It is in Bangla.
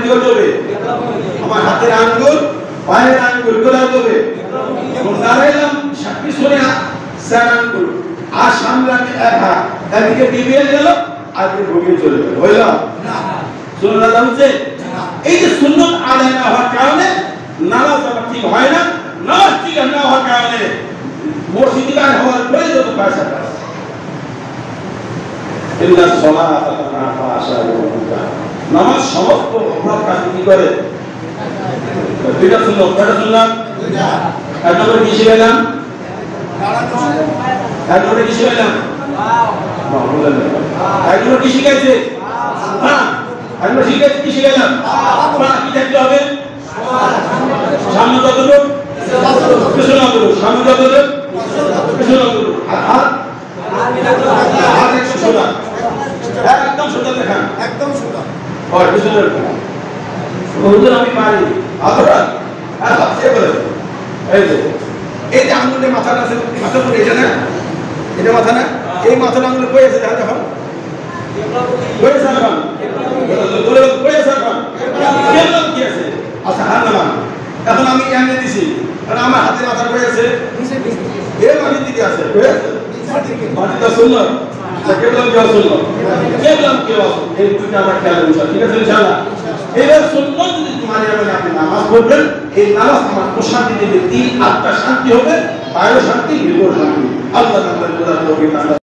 করতে হবে? আমার হাতের আঙ্গুল, পায়ের আঙ্গুল কোথায় হবে? দাঁড়াইলাম পিছনে 4 আঙ্গুল, আর সামনে আমি 1 হাত, এদিকে ডিবিয়ে গেল আর ঘুমিয়ে চলে গেল, হইল না? সুন্নাত হচ্ছে এই যে সুন্নাত আদায় না হওয়ার কারণে নামাজ ঠিক হয় না। নামাজ ঠিক না হওয়ার কারণে মসজিদে গায়ে হওয়ার পরে যত পয়সা পায় ইল্লা সালাত তানাফা আশারুকা, নামাজ সমস্ত অপরাধ কাজ কি করে? দুইটা সুন্নাত, কয়টা সুন্নাত? দুইটা। এক নম্বরে কি শিখাইলাম? এক নম্বরে কি শিখাইলাম? এক নম্বরে কি শিখাইছে? হ্যাঁ, এক নম্বরে শিখাইছে কি শিখাইলাম? কি থাকতে হবে? সামনে যতটুকু পিছনে যতটুকু, সামনে যতটুকু পিছনে যতটুকু, আর একটু সোজা, একদম সোজা দেখান, একদম সোজা, আর পিছনে হুজুর আমি পারি আপনারা আর সবচেয়ে বলে এই যে আঙ্গুলের মাথাটা আছে, মাথা পুরো এটা না, এটা মাথা না, এই মাথাটা আঙ্গুলে কই আছে দেখা দেখো, কই আছে এখন, কই আছে এখন, কেমন কি আছে? আচ্ছা হাত নামান। এখন আমি এমনি দিছি, কারণ আমার হাতে মাথা কই আছে? এর মাটির দিকে আছে, কই আছে? মাটিটা শুনলো, কেবলাম কেউ শুনলো, কেবলাম কেউ আসো, এই দুইটা আমরা খেয়াল করছি, ঠিক আছে ইনশাআল্লাহ। এবার সুন্নাত যদি মানে আপনি নামাজ পড়বেন, এই নামাজ আমার প্রশান্তি দেবে, দিল আত্মা শান্তি হবে, বাইরে শান্তি, ভিতর শান্তি। আল্লাহ